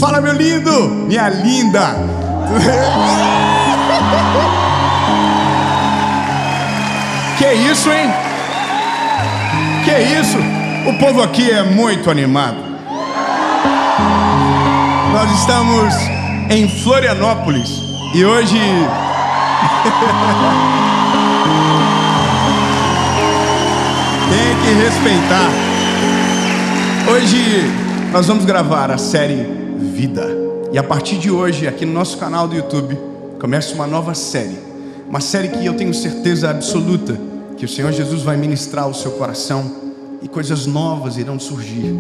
Fala, meu lindo, minha linda. Que isso, hein? Que isso? O povo aqui é muito animado. Nós estamos em Florianópolis e hoje tem que respeitar. Hoje nós vamos gravar a série Vida. E a partir de hoje, aqui no nosso canal do YouTube, começa uma nova série. Uma série que eu tenho certeza absoluta que o Senhor Jesus vai ministrar ao seu coração. E coisas novas irão surgir.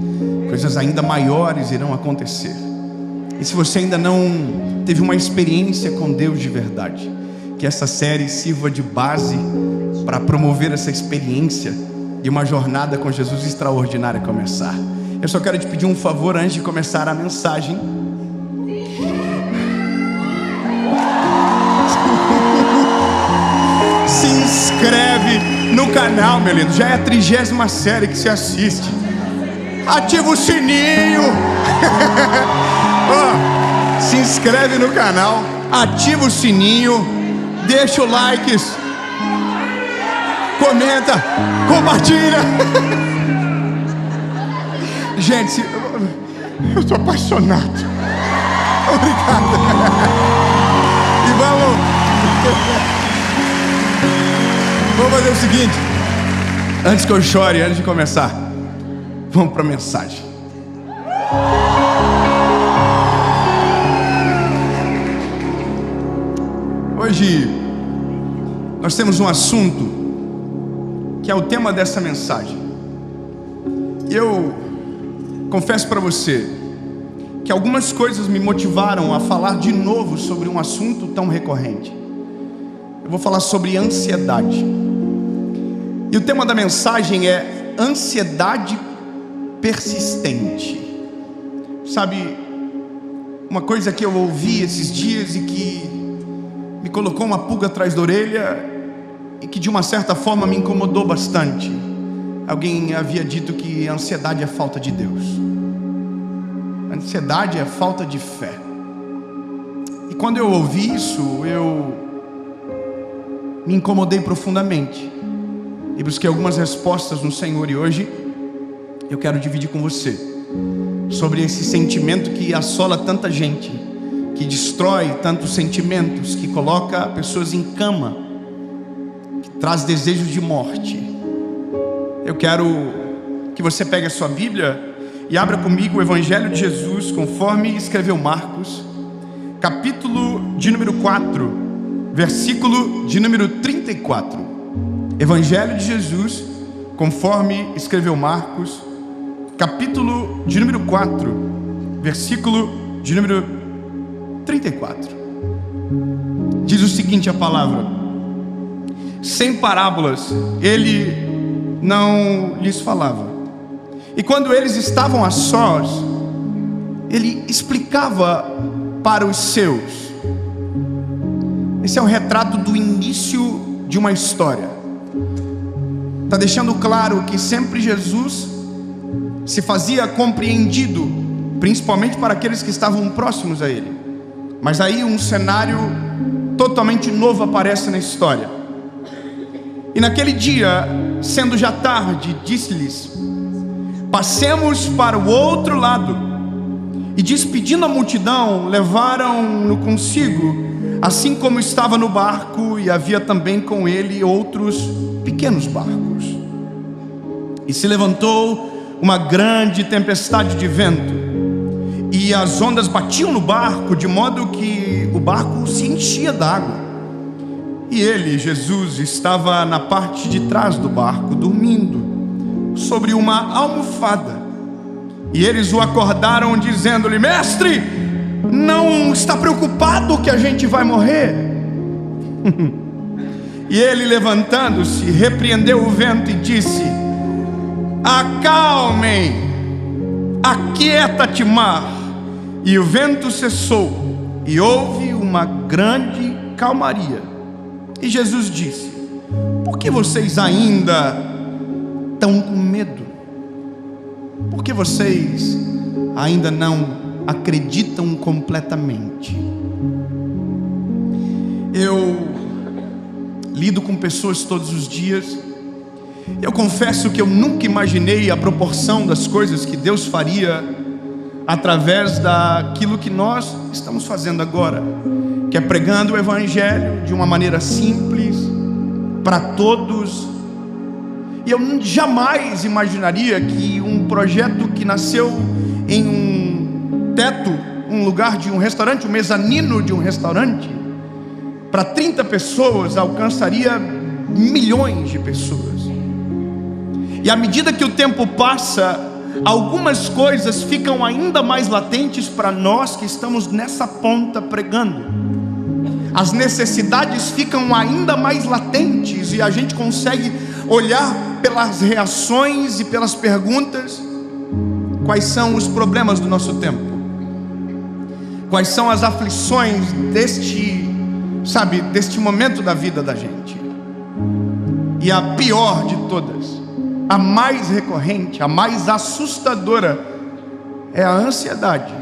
Coisas ainda maiores irão acontecer. E se você ainda não teve uma experiência com Deus de verdade, que essa série sirva de base para promover essa experiência e uma jornada com Jesus extraordinária começar. Eu só quero te pedir um favor antes de começar a mensagem. Se inscreve no canal, meu lindo. Já é a 30ª série que você assiste. Ativa o sininho. Se inscreve no canal, ativa o sininho, deixa o like, comenta, compartilha. Gente, eu estou apaixonado. Obrigado. E vamos fazer o seguinte. Antes que eu chore, antes de começar, vamos para a mensagem. Hoje nós temos um assunto que é o tema dessa mensagem. Eu confesso para você que algumas coisas me motivaram a falar de novo sobre um assunto tão recorrente. Eu vou falar sobre ansiedade. E o tema da mensagem é ansiedade persistente. Sabe, uma coisa que eu ouvi esses dias e que me colocou uma pulga atrás da orelha e que de uma certa forma me incomodou bastante. Alguém havia dito que a ansiedade é falta de Deus. A ansiedade é falta de fé. E quando eu ouvi isso, eu me incomodei profundamente e busquei algumas respostas no Senhor. E hoje eu quero dividir com você sobre esse sentimento que assola tanta gente, que destrói tantos sentimentos, que coloca pessoas em cama, que traz desejos de morte. Eu quero que você pegue a sua Bíblia e abra comigo o Evangelho de Jesus, conforme escreveu Marcos, capítulo de número 4, versículo de número 34. Evangelho de Jesus, conforme escreveu Marcos, capítulo de número 4, versículo de número 34. Diz o seguinte a palavra: sem parábolas ele não lhes falava, e quando eles estavam a sós, ele explicava para os seus. Esse é o retrato do início de uma história. Está deixando claro que sempre Jesus se fazia compreendido, principalmente para aqueles que estavam próximos a ele. Mas aí um cenário totalmente novo aparece na história. E naquele dia, sendo já tarde, disse-lhes: passemos para o outro lado. E despedindo a multidão, levaram-no consigo, assim como estava no barco, e havia também com ele outros pequenos barcos. E se levantou uma grande tempestade de vento, e as ondas batiam no barco, de modo que o barco se enchia d'água. E ele, Jesus, estava na parte de trás do barco, dormindo sobre uma almofada. E eles o acordaram, dizendo-lhe: mestre, não está preocupado que a gente vai morrer? E ele, levantando-se, repreendeu o vento e disse: acalmem, aquieta-te, mar. E o vento cessou, e houve uma grande calmaria. E Jesus disse: por que vocês ainda estão com medo? Por que vocês ainda não acreditam completamente. Eu lido com pessoas todos os dias. Eu confesso que eu nunca imaginei a proporção das coisas que Deus faria através daquilo que nós estamos fazendo agora, que é pregando o Evangelho de uma maneira simples, para todos. E eu jamais imaginaria que um projeto que nasceu em um teto, um lugar de um restaurante, um mezanino de um restaurante, para 30 pessoas, alcançaria milhões de pessoas. E à medida que o tempo passa, algumas coisas ficam ainda mais latentes para nós que estamos nessa ponta pregando. As necessidades ficam ainda mais latentes e a gente consegue olhar pelas reações e pelas perguntas quais são os problemas do nosso tempo, quais são as aflições deste momento da vida da gente. E a pior de todas, a mais recorrente, a mais assustadora, é a ansiedade.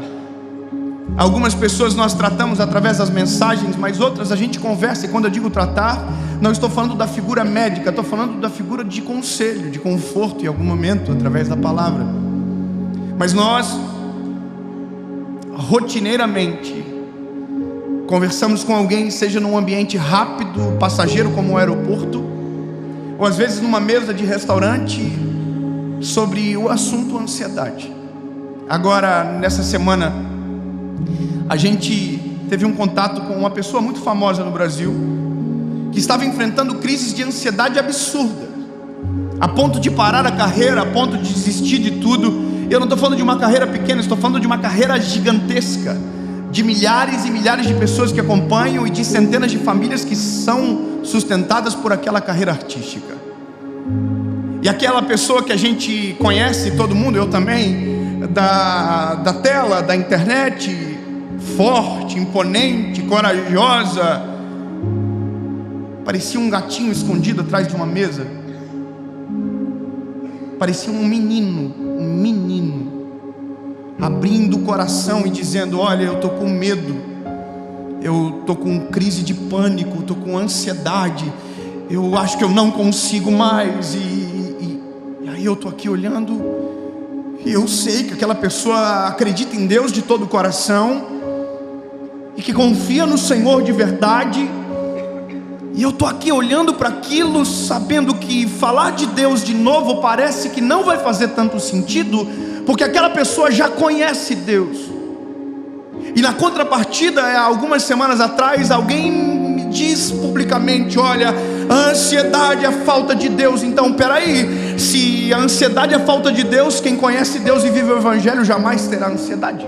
Algumas pessoas nós tratamos através das mensagens, mas outras a gente conversa. E quando eu digo tratar, não estou falando da figura médica, estou falando da figura de conselho, de conforto em algum momento, através da palavra. Mas nós, rotineiramente, conversamos com alguém, seja num ambiente rápido, passageiro como o aeroporto, ou às vezes numa mesa de restaurante, sobre o assunto ansiedade. Agora, nessa semana, a gente teve um contato com uma pessoa muito famosa no Brasil, que estava enfrentando crises de ansiedade absurda, a ponto de parar a carreira, a ponto de desistir de tudo. Eu não estou falando de uma carreira pequena, estou falando de uma carreira gigantesca, de milhares e milhares de pessoas que acompanham e de centenas de famílias que são sustentadas por aquela carreira artística. E aquela pessoa que a gente conhece, todo mundo, eu também, da tela, da internet, forte, imponente, corajosa, parecia um gatinho escondido atrás de uma mesa, parecia um menino, abrindo o coração e dizendo: olha, eu estou com medo, eu estou com crise de pânico, estou com ansiedade, eu acho que eu não consigo mais. E aí eu estou aqui olhando, e eu sei que aquela pessoa acredita em Deus de todo o coração, e que confia no Senhor de verdade. E eu estou aqui olhando para aquilo, sabendo que falar de Deus de novo parece que não vai fazer tanto sentido, porque aquela pessoa já conhece Deus. E na contrapartida, algumas semanas atrás, alguém me diz publicamente: olha, a ansiedade é falta de Deus. Então peraí, se a ansiedade é falta de Deus, quem conhece Deus e vive o Evangelho jamais terá ansiedade.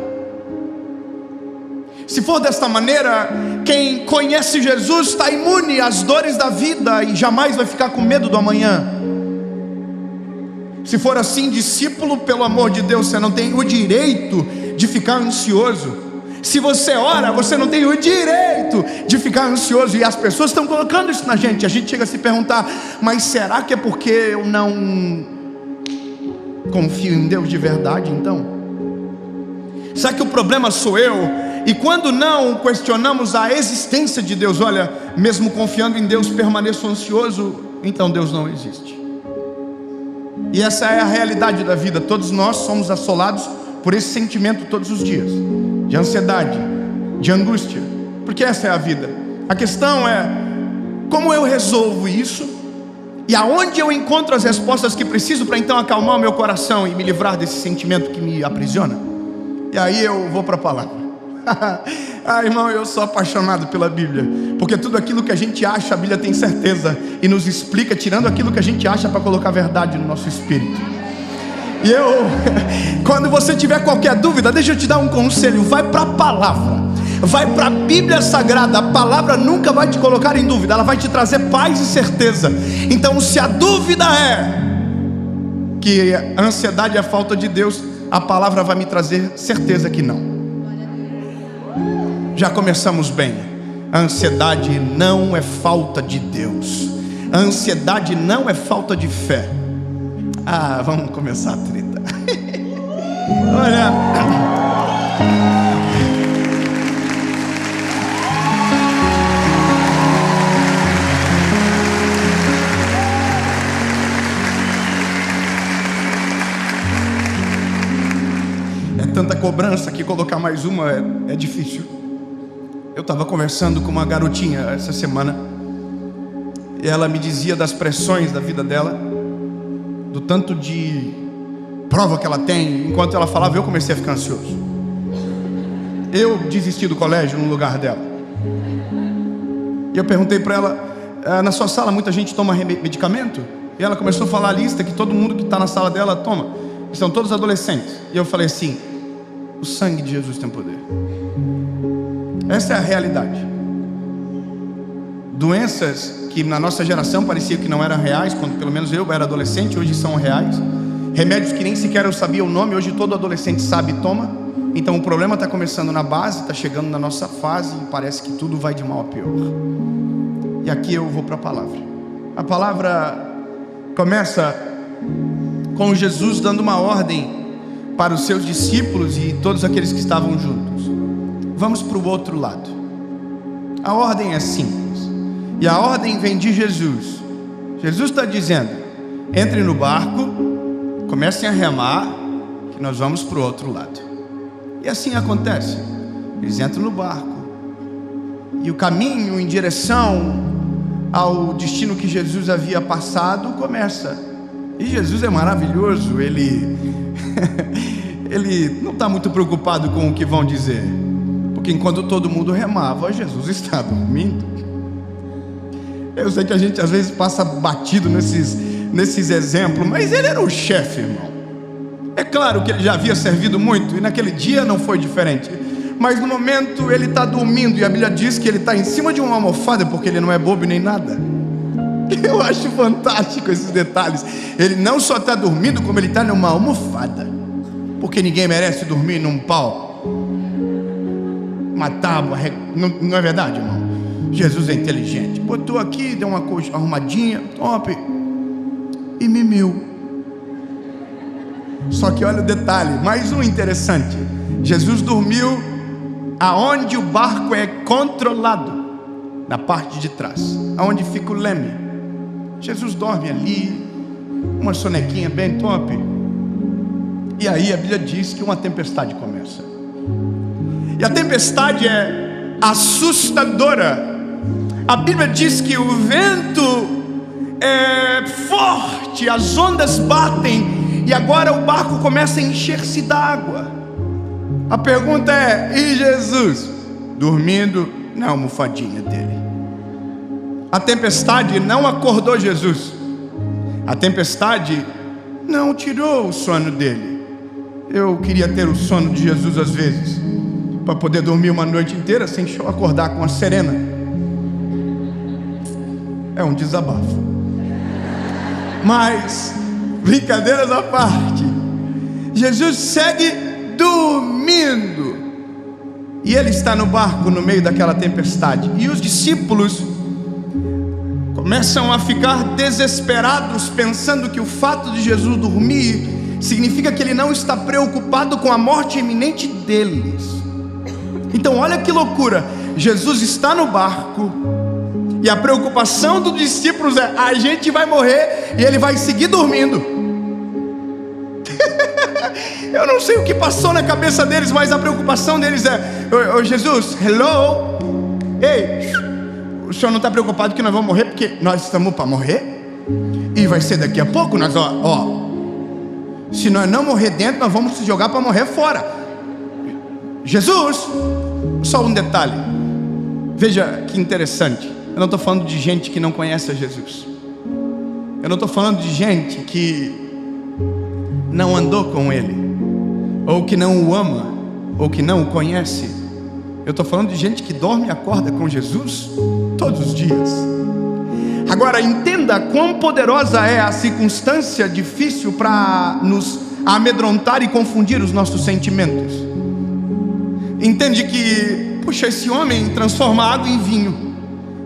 Se for desta maneira, quem conhece Jesus está imune às dores da vida e jamais vai ficar com medo do amanhã. Se for assim, discípulo, pelo amor de Deus, você não tem o direito de ficar ansioso. Se você ora, você não tem o direito de ficar ansioso. E as pessoas estão colocando isso na gente. A gente chega a se perguntar: mas será que é porque eu não confio em Deus de verdade então? Será que o problema sou eu? E quando não questionamos a existência de Deus, olha, mesmo confiando em Deus, permaneço ansioso, então Deus não existe. E essa é a realidade da vida. Todos nós somos assolados por esse sentimento todos os dias, de ansiedade, de angústia, porque essa é a vida. A questão é: como eu resolvo isso? E aonde eu encontro as respostas que preciso para então acalmar o meu coração e me livrar desse sentimento que me aprisiona? E aí eu vou para a palavra. Irmão, eu sou apaixonado pela Bíblia, porque tudo aquilo que a gente acha, a Bíblia tem certeza e nos explica, tirando aquilo que a gente acha para colocar verdade no nosso espírito. E quando você tiver qualquer dúvida, deixa eu te dar um conselho: vai para a palavra, vai para a Bíblia Sagrada. A palavra nunca vai te colocar em dúvida, ela vai te trazer paz e certeza. Então, se a dúvida é que a ansiedade é a falta de Deus, a palavra vai me trazer certeza que não. Já começamos bem. A ansiedade não é falta de Deus, a ansiedade não é falta de fé. Vamos começar a treta. Olha, tanta cobrança que colocar mais uma é difícil. Eu estava conversando com uma garotinha essa semana e ela me dizia das pressões da vida dela, do tanto de prova que ela tem. Enquanto ela falava, eu comecei a ficar ansioso. Eu desisti do colégio no lugar dela. E eu perguntei para ela, na sua sala muita gente toma medicamento? E ela começou a falar a lista que todo mundo que está na sala dela toma. São todos adolescentes. E eu falei assim: o sangue de Jesus tem poder. Essa é a realidade. Doenças que na nossa geração parecia que não eram reais, quando pelo menos eu era adolescente, hoje são reais. Remédios que nem sequer eu sabia o nome, hoje todo adolescente sabe e toma. Então o problema está começando na base, está chegando na nossa fase e parece que tudo vai de mal a pior. E aqui eu vou para a palavra. A palavra começa com Jesus dando uma ordem para os seus discípulos e todos aqueles que estavam juntos. Vamos para o outro lado. A ordem é simples, e a ordem vem de Jesus. Jesus está dizendo: entrem no barco, comecem a remar, que nós vamos para o outro lado. E assim acontece. Eles entram no barco, e o caminho em direção ao destino que Jesus havia passado começa. E Jesus é maravilhoso, ele não está muito preocupado com o que vão dizer, porque enquanto todo mundo remava, Jesus está dormindo. Eu sei que a gente às vezes passa batido nesses exemplos, mas ele era o chefe, irmão. É claro que ele já havia servido muito, e naquele dia não foi diferente, mas no momento ele está dormindo, e a Bíblia diz que ele está em cima de uma almofada, porque ele não é bobo nem nada. Eu acho fantástico esses detalhes. Ele não só está dormindo, como ele está numa almofada, porque ninguém merece dormir num pau, uma tábua. Não é verdade, irmão? Jesus é inteligente, botou aqui, deu uma coisa arrumadinha, top, e mimiu. Só que olha o detalhe, mais um interessante. Jesus dormiu aonde o barco é controlado, na parte de trás, aonde fica o leme. Jesus dorme ali, uma sonequinha bem top. E aí a Bíblia diz que uma tempestade começa. E a tempestade é assustadora. A Bíblia diz que o vento é forte, as ondas batem, e agora o barco começa a encher-se d'água. A pergunta é: e Jesus? Dormindo na almofadinha dele. A tempestade não acordou Jesus. A tempestade não tirou o sono dele. Eu queria ter o sono de Jesus às vezes, para poder dormir uma noite inteira sem acordar com a serena. É um desabafo. Mas, brincadeiras à parte, Jesus segue dormindo, e ele está no barco no meio daquela tempestade. E os discípulos começam a ficar desesperados, pensando que o fato de Jesus dormir significa que ele não está preocupado com a morte iminente deles. Então olha que loucura, Jesus está no barco, e a preocupação dos discípulos é: a gente vai morrer, e ele vai seguir dormindo. Eu não sei o que passou na cabeça deles, mas a preocupação deles é: ô Jesus, hello, ei, o senhor não está preocupado que nós vamos morrer, porque nós estamos para morrer, e vai ser daqui a pouco. Nós, se nós não morrer dentro, nós vamos se jogar para morrer fora. Jesus, só um detalhe, veja que interessante. Eu não estou falando de gente que não conhece a Jesus. Eu não estou falando de gente que não andou com Ele, ou que não o ama, ou que não o conhece. Eu estou falando de gente que dorme e acorda com Jesus todos os dias. Agora entenda quão poderosa é a circunstância difícil para nos amedrontar e confundir os nossos sentimentos. Entende que, puxa, esse homem transforma água em vinho,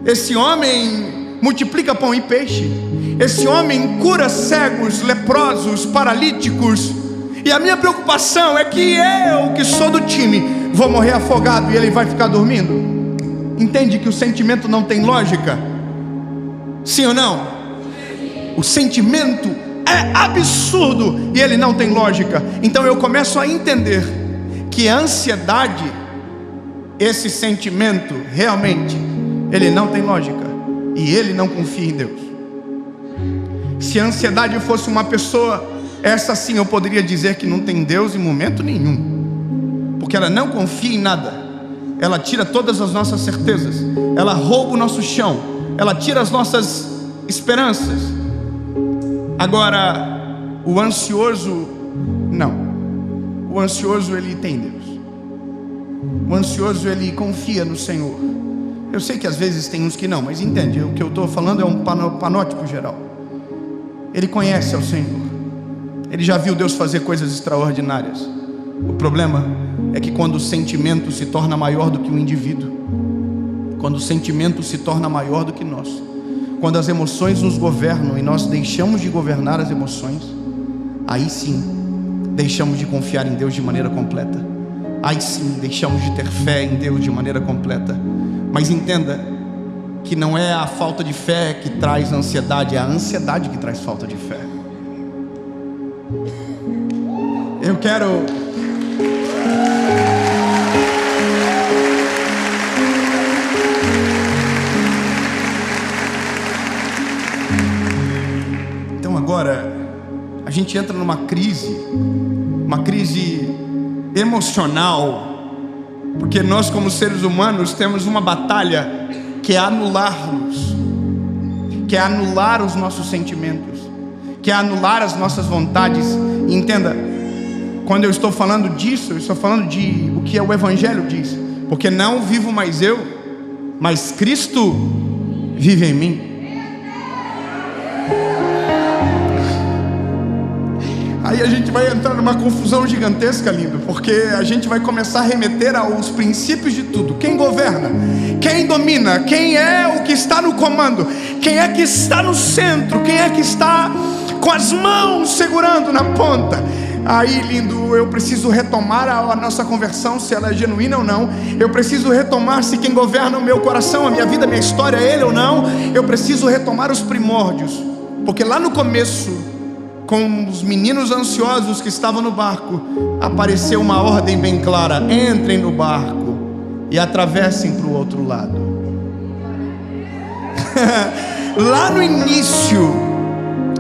esse homem multiplica pão e peixe, esse homem cura cegos, leprosos, paralíticos, E a minha preocupação é que eu, que sou do time, vou morrer afogado e ele vai ficar dormindo. Entende que o sentimento não tem lógica? Sim ou não? O sentimento é absurdo e ele não tem lógica. Então eu começo a entender que a ansiedade, esse sentimento, realmente, ele não tem lógica e ele não confia em Deus. Se a ansiedade fosse uma pessoa, essa sim eu poderia dizer que não tem Deus em momento nenhum, porque ela não confia em nada. Ela tira todas as nossas certezas, ela rouba o nosso chão, ela tira as nossas esperanças. Agora, o ansioso, não. O ansioso, ele tem Deus. O ansioso, ele confia no Senhor. Eu sei que às vezes tem uns que não, mas entende, o que eu estou falando é um panótipo geral. Ele conhece ao Senhor, ele já viu Deus fazer coisas extraordinárias. O problema é que quando o sentimento se torna maior do que o indivíduo, quando o sentimento se torna maior do que nós, quando as emoções nos governam e nós deixamos de governar as emoções, aí sim deixamos de confiar em Deus de maneira completa. Aí sim deixamos de ter fé em Deus de maneira completa. Mas entenda que não é a falta de fé que traz ansiedade, é a ansiedade que traz falta de fé. Eu quero então agora a gente entra numa crise emocional, porque nós como seres humanos temos uma batalha que é anular-nos, que é anular os nossos sentimentos, que é anular as nossas vontades. E entenda, quando eu estou falando disso, eu estou falando de o que o Evangelho diz, porque não vivo mais eu, mas Cristo vive em mim. Aí a gente vai entrar numa confusão gigantesca, lindo, porque a gente vai começar a remeter aos princípios de tudo. Quem governa? Quem domina? Quem é o que está no comando? Quem é que está no centro? Quem é que está com as mãos segurando na ponta? Aí, lindo, eu preciso retomar a nossa conversão, se ela é genuína ou não. Eu preciso retomar se quem governa o meu coração, a minha vida, a minha história, é Ele ou não. Eu preciso retomar os primórdios, porque lá no começo, com os meninos ansiosos que estavam no barco, apareceu uma ordem bem clara: entrem no barco e atravessem para o outro lado. Lá no início,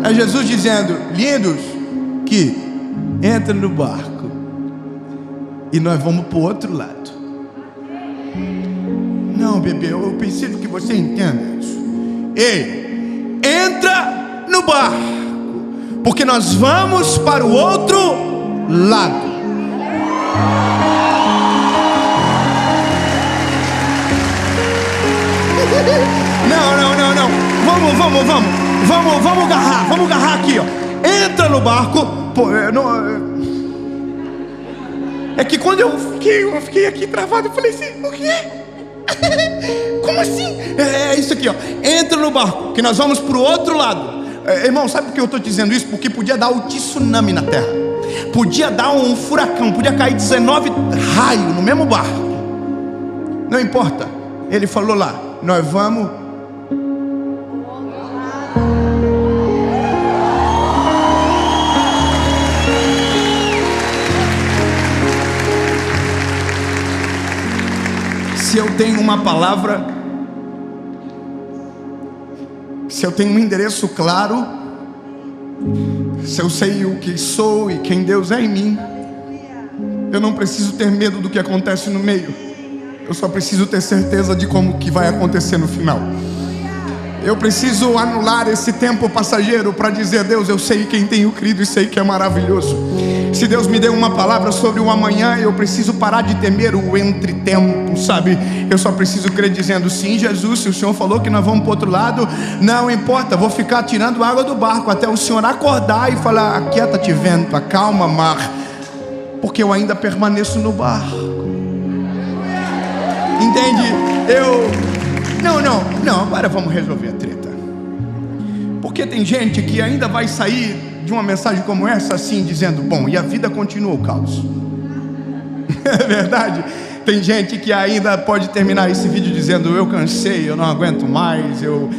é Jesus dizendo: lindos, que entrem no barco e nós vamos para o outro lado. Não, bebê, eu preciso que você entenda isso. Ei, entra no barco, porque nós vamos para o outro lado. Não. Vamos agarrar aqui, ó. Entra no barco. Pô, é que quando eu fiquei aqui travado, eu falei assim: o quê? Como assim? É isso aqui, ó. Entra no barco, que nós vamos para o outro lado. Irmão, sabe por que eu estou dizendo isso? Porque podia dar o tsunami na terra, podia dar um furacão, podia cair 19 raios no mesmo barco. Não importa. Ele falou lá: nós vamos. Se eu tenho uma palavra, se eu tenho um endereço claro, se eu sei o que sou e quem Deus é em mim, eu não preciso ter medo do que acontece no meio. Eu só preciso ter certeza de como que vai acontecer no final. Eu preciso anular esse tempo passageiro para dizer: Deus, eu sei quem tenho crido e sei que é maravilhoso. Se Deus me deu uma palavra sobre o amanhã, eu preciso parar de temer o entretempo, sabe? Eu só preciso crer dizendo: sim, Jesus, se o Senhor falou que nós vamos para o outro lado, não importa, vou ficar tirando água do barco até o Senhor acordar e falar: aquieta-te vento, acalma mar, porque eu ainda permaneço no barco. Entende? Não, agora vamos resolver a treta. Porque tem gente que ainda vai sair de uma mensagem como essa assim, dizendo: bom, e a vida continua o caos. É verdade? Tem gente que ainda pode terminar esse vídeo dizendo: eu cansei, eu não aguento mais, eu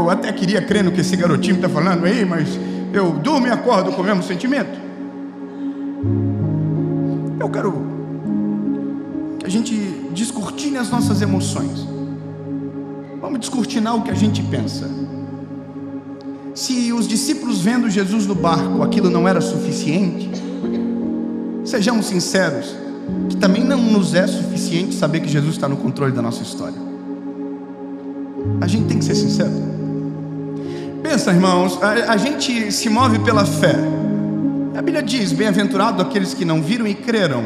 até queria crer no que esse garotinho está falando aí, mas eu durmo e acordo com o mesmo sentimento. Eu quero que a gente descortine as nossas emoções. Vamos descortinar o que a gente pensa. Se os discípulos vendo Jesus no barco, aquilo não era suficiente, sejamos sinceros, que também não nos é suficiente saber que Jesus está no controle da nossa história. A gente tem que ser sincero. Pensa, irmãos, a gente se move pela fé. A Bíblia diz: bem-aventurado aqueles que não viram e creram.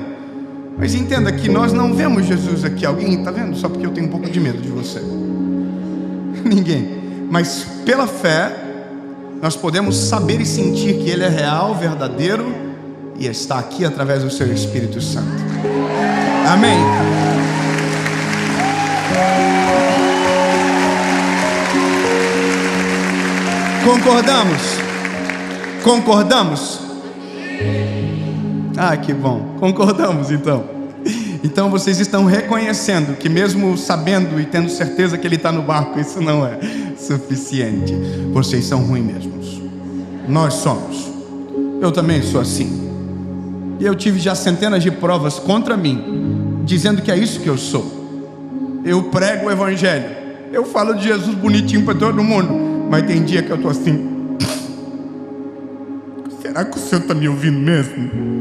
Mas entenda que nós não vemos Jesus aqui. Alguém está vendo? Só porque eu tenho um pouco de medo de você. Ninguém. Mas pela fé nós podemos saber e sentir que Ele é real, verdadeiro e está aqui através do seu Espírito Santo. Amém. Concordamos? Concordamos? Ah, que bom. Concordamos então. Então vocês estão reconhecendo que mesmo sabendo e tendo certeza que Ele está no barco, isso não é suficiente. Vocês são ruins mesmos. Nós somos. Eu também sou assim. E eu tive já centenas de provas contra mim, dizendo que é isso que eu sou. Eu prego o Evangelho, eu falo de Jesus bonitinho para todo mundo, mas tem dia que eu estou assim: será que o Senhor está me ouvindo mesmo?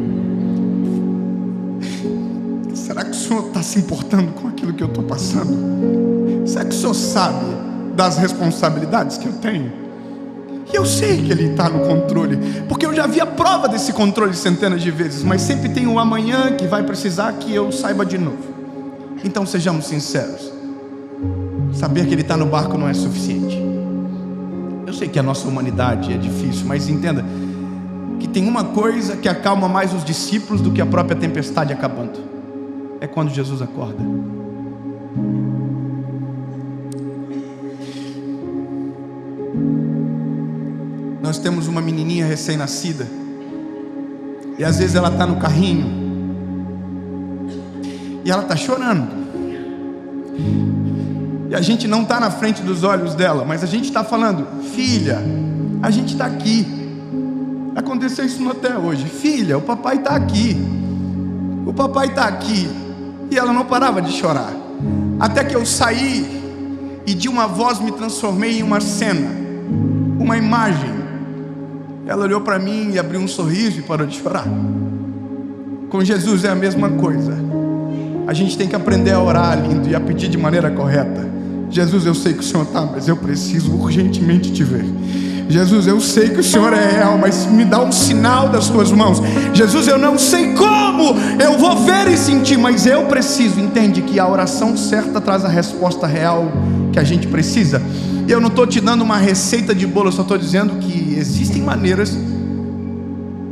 Será que o Senhor está se importando com aquilo que eu estou passando? Será que o Senhor sabe das responsabilidades que eu tenho? E eu sei que Ele está no controle, porque eu já vi a prova desse controle centenas de vezes, mas sempre tem um amanhã que vai precisar que eu saiba de novo. Então sejamos sinceros. Saber que Ele está no barco não é suficiente. Eu sei que a nossa humanidade é difícil, mas entenda que tem uma coisa que acalma mais os discípulos do que a própria tempestade acabando. É quando Jesus acorda. Nós temos uma menininha recém-nascida, e às vezes ela está no carrinho e ela está chorando, e a gente não está na frente dos olhos dela, mas a gente está falando: filha, a gente está aqui. Aconteceu isso até hoje. Filha, o papai está aqui. O papai está aqui. E ela não parava de chorar, até que eu saí e de uma voz me transformei em uma cena, uma imagem. Ela olhou para mim e abriu um sorriso e parou de chorar. Com Jesus é a mesma coisa. A gente tem que aprender a orar, lindo, e a pedir de maneira correta. Jesus, eu sei que o Senhor está, mas eu preciso urgentemente te ver. Jesus, eu sei que o Senhor é real, mas me dá um sinal das tuas mãos. Jesus, eu não sei como eu vou ver e sentir, mas eu preciso. Entende que a oração certa traz a resposta real que a gente precisa. Eu não estou te dando uma receita de bolo, eu só estou dizendo que existem maneiras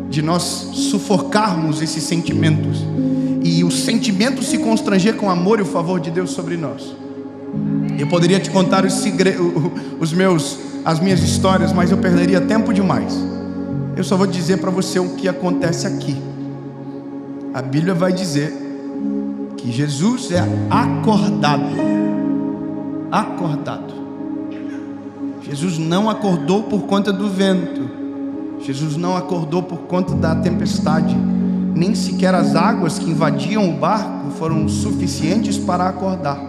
de nós sufocarmos esses sentimentos e o sentimento se constranger com o amor e o favor de Deus sobre nós. Eu poderia te contar as minhas histórias, mas eu perderia tempo demais. Eu só vou dizer para você o que acontece aqui. A Bíblia vai dizer que Jesus é acordado. Acordado. Jesus não acordou por conta do vento. Jesus não acordou por conta da tempestade. Nem sequer as águas que invadiam o barco foram suficientes para acordar.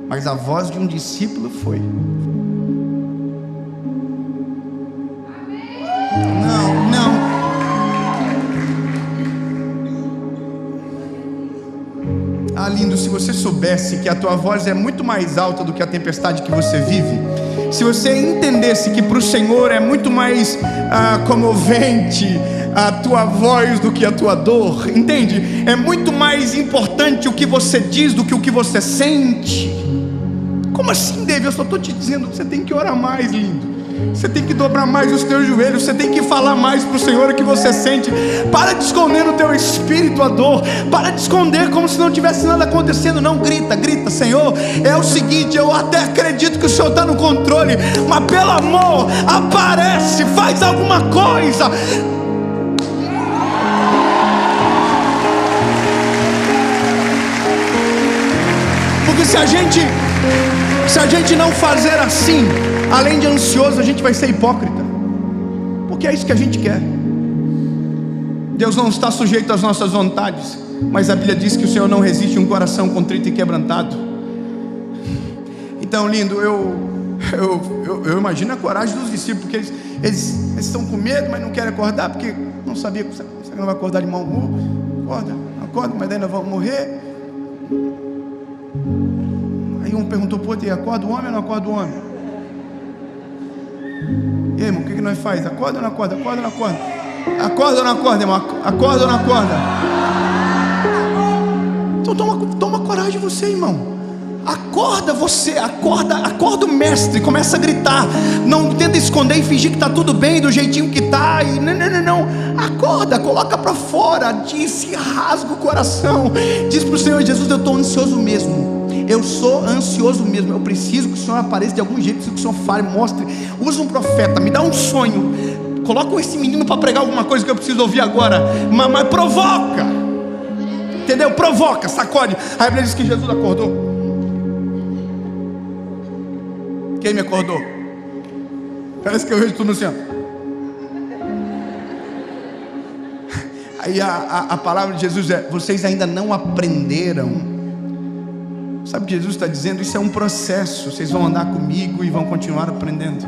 Mas a voz de um discípulo foi. Não. Ah, lindo, se você soubesse que a tua voz é muito mais alta do que a tempestade que você vive, se você entendesse que para o Senhor é muito mais comovente a tua voz do que a tua dor, entende? É muito mais importante o que você diz do que o que você sente. Como assim, David? Eu só estou te dizendo que você tem que orar mais, lindo. Você tem que dobrar mais os teus joelhos. Você tem que falar mais para o Senhor o que você sente. Para de esconder no teu espírito a dor. Para de esconder como se não tivesse nada acontecendo. Não, grita, grita: Senhor, é o seguinte, eu até acredito que o Senhor está no controle, mas pelo amor, aparece, faz alguma coisa. Porque se a gente não fazer assim, além de ansioso, a gente vai ser hipócrita, porque é isso que a gente quer. Deus não está sujeito às nossas vontades, mas a Bíblia diz que o Senhor não resiste a um coração contrito e quebrantado. Então, lindo, eu imagino a coragem dos discípulos, porque eles estão com medo, mas não querem acordar, porque não sabia que você não vai acordar de mau humor. Acorda, mas ainda vão morrer. Aí um perguntou para o outro: acorda o homem ou não acorda o homem? E aí, irmão, o que nós faz? Acorda ou não acorda? Acorda ou não acorda? Acorda ou não acorda, irmão? Acorda ou não acorda? Então toma coragem você, irmão. Acorda você, acorda o mestre, começa a gritar. Não tenta esconder e fingir que está tudo bem do jeitinho que está. Não. Acorda, coloca para fora, diz, rasga o coração. Diz para o Senhor Jesus: eu estou ansioso mesmo. Eu sou ansioso mesmo. Eu preciso que o Senhor apareça de algum jeito. Preciso que o Senhor fale, mostre. Usa um profeta, me dá um sonho. Coloca esse menino para pregar alguma coisa que eu preciso ouvir agora. Mas provoca. Entendeu? Provoca, sacode. A Bíblia diz que Jesus acordou. Quem me acordou? Parece que eu vejo tudo assim, ó. Aí a palavra de Jesus é: vocês ainda não aprenderam. Sabe o que Jesus está dizendo? Isso é um processo. Vocês vão andar comigo e vão continuar aprendendo.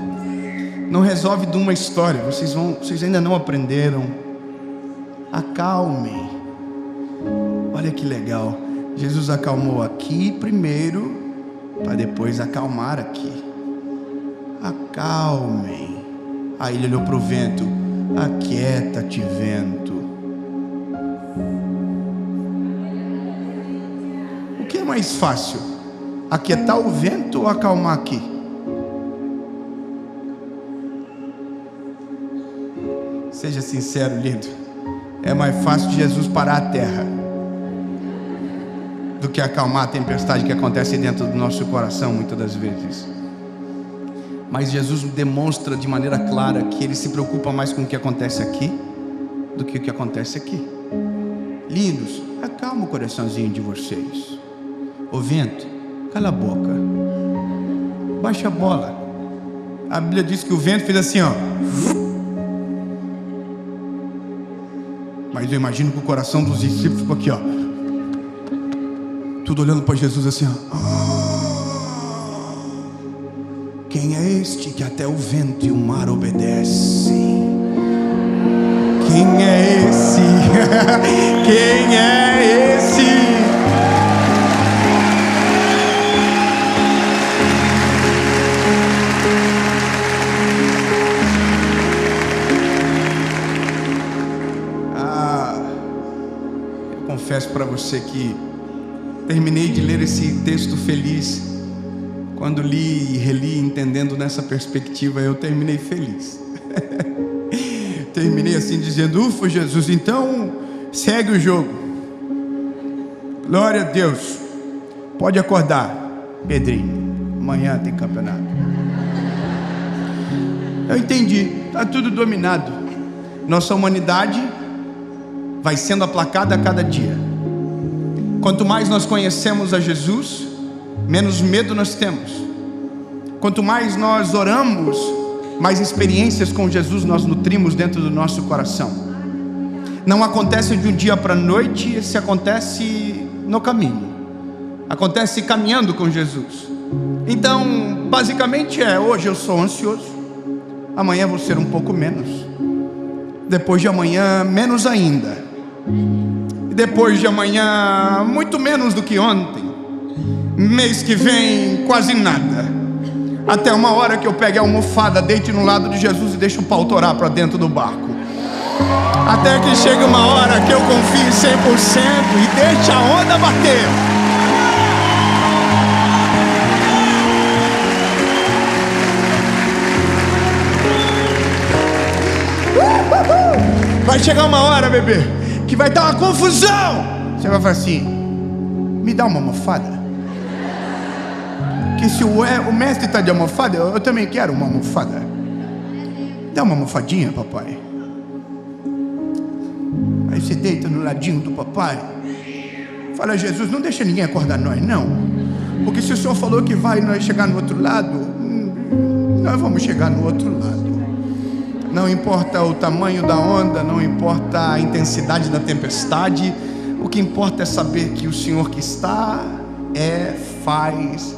Não resolve de uma história. Vocês ainda não aprenderam. Acalmem. Olha que legal. Jesus acalmou aqui primeiro, para depois acalmar aqui. Acalmem. Aí ele olhou para o vento: aquieta-te, vento. O que é mais fácil? Aquietar o vento ou acalmar aqui? Seja sincero, lindo. É mais fácil de Jesus parar a terra do que acalmar a tempestade que acontece dentro do nosso coração muitas das vezes. Mas Jesus demonstra de maneira clara que Ele se preocupa mais com o que acontece aqui do que o que acontece aqui. Lindos, acalma o coraçãozinho de vocês. Ô vento, cala a boca, baixa a bola. A Bíblia diz que o vento fez assim, ó. Mas eu imagino que o coração dos discípulos ficou aqui, ó. Tudo olhando para Jesus assim, ó. Quem é este que até o vento e o mar obedecem? Quem é esse? Quem é esse? Eu confesso para você que terminei de ler esse texto feliz. Quando li e reli, entendendo nessa perspectiva, eu terminei feliz. Terminei assim dizendo: ufa, Jesus, então segue o jogo. Glória a Deus. Pode acordar, Pedrinho, amanhã tem campeonato. Eu entendi, está tudo dominado. Nossa humanidade vai sendo aplacada a cada dia. Quanto mais nós conhecemos a Jesus, menos medo nós temos. Quanto mais nós oramos, mais experiências com Jesus nós nutrimos dentro do nosso coração. Não acontece de um dia para a noite, se acontece no caminho, acontece caminhando com Jesus. Então, basicamente hoje eu sou ansioso, amanhã vou ser um pouco menos, depois de amanhã menos ainda, e depois de amanhã muito menos do que ontem, mês que vem quase nada, até uma hora que eu pegue a almofada, deite no lado de Jesus e deixe o pau torar para dentro do barco, até que chegue uma hora que eu confie 100% e deixe a onda bater. Vai chegar uma hora, bebê, que vai dar uma confusão. Você vai falar assim: me dá uma almofada. Que se o mestre está de almofada, eu também quero uma almofada. Dá uma almofadinha, papai. Aí você deita no ladinho do papai. Fala: Jesus, não deixa ninguém acordar nós, não. Porque se o Senhor falou que vai nós chegar no outro lado, nós vamos chegar no outro lado. Não importa o tamanho da onda, não importa a intensidade da tempestade. O que importa é saber que o Senhor que está, faz.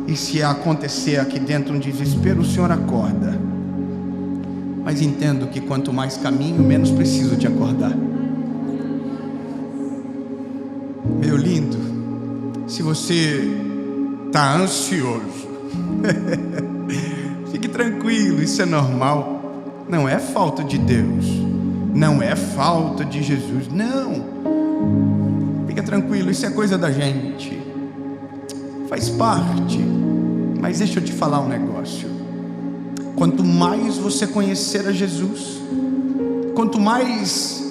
E se acontecer aqui dentro um desespero, o Senhor acorda. Mas entendo que quanto mais caminho, menos preciso de acordar. Meu lindo, se você está ansioso, fique tranquilo, isso é normal. Não é falta de Deus, não é falta de Jesus, não. Fica tranquilo, isso é coisa da gente, faz parte. Mas deixa eu te falar um negócio. Quanto mais você conhecer a Jesus, quanto mais,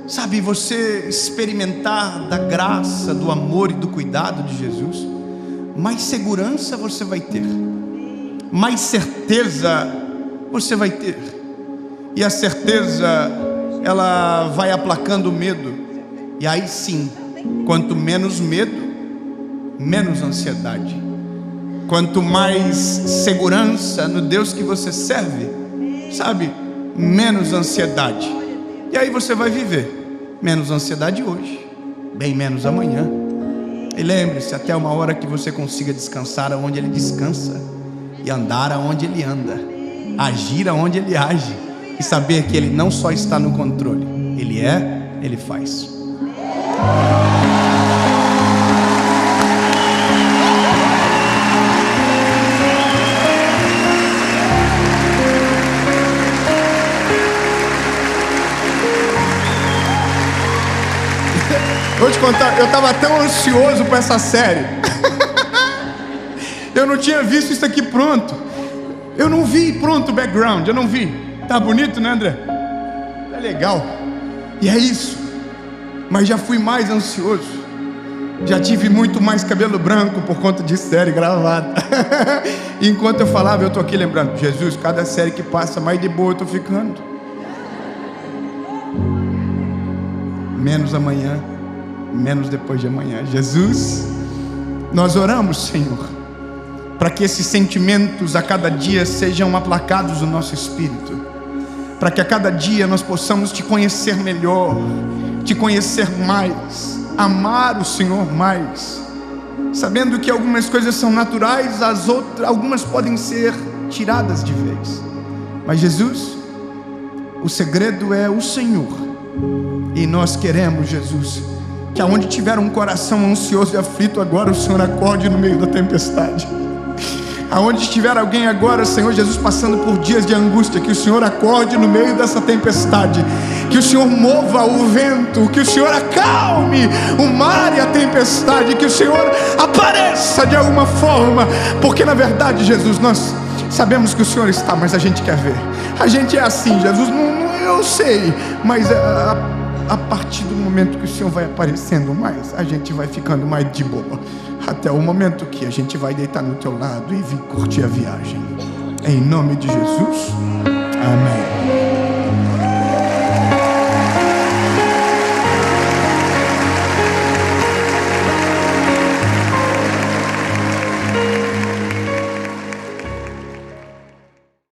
sabe, você experimentar da graça, do amor e do cuidado de Jesus, mais segurança você vai ter, mais certeza você vai ter. E a certeza, ela vai aplacando o medo. E aí sim, quanto menos medo, menos ansiedade. Quanto mais segurança no Deus que você serve, sabe, menos ansiedade. E aí você vai viver menos ansiedade hoje, bem menos amanhã. E lembre-se, até uma hora que você consiga descansar aonde Ele descansa, e andar aonde Ele anda, agir aonde Ele age, e saber que Ele não só está no controle, Ele faz. Vou te contar, eu estava tão ansioso para essa série. Eu não tinha visto isso aqui pronto. Eu não vi pronto o background, eu não vi. Tá bonito, né, André? Tá legal. E é isso. Mas já fui mais ansioso. Já tive muito mais cabelo branco por conta de série gravada. E enquanto eu falava, eu tô aqui lembrando: Jesus, cada série que passa, mais de boa eu tô ficando. Menos amanhã, menos depois de amanhã. Jesus, nós oramos, Senhor, para que esses sentimentos a cada dia sejam aplacados no nosso espírito, para que a cada dia nós possamos te conhecer melhor, te conhecer mais, amar o Senhor mais, sabendo que algumas coisas são naturais, algumas podem ser tiradas de vez. Mas Jesus, o segredo é o Senhor. E nós queremos, Jesus, que aonde tiver um coração ansioso e aflito agora, o Senhor acorde no meio da tempestade. Aonde estiver alguém agora, Senhor Jesus, passando por dias de angústia, que o Senhor acorde no meio dessa tempestade, que o Senhor mova o vento, que o Senhor acalme o mar e a tempestade, que o Senhor apareça de alguma forma, porque na verdade, Jesus, nós sabemos que o Senhor está, mas a gente quer ver. A gente é assim, Jesus, eu sei, mas a partir do momento que o Senhor vai aparecendo mais, a gente vai ficando mais de boa, até o momento que a gente vai deitar no teu lado e vir curtir a viagem. Em nome de Jesus, amém.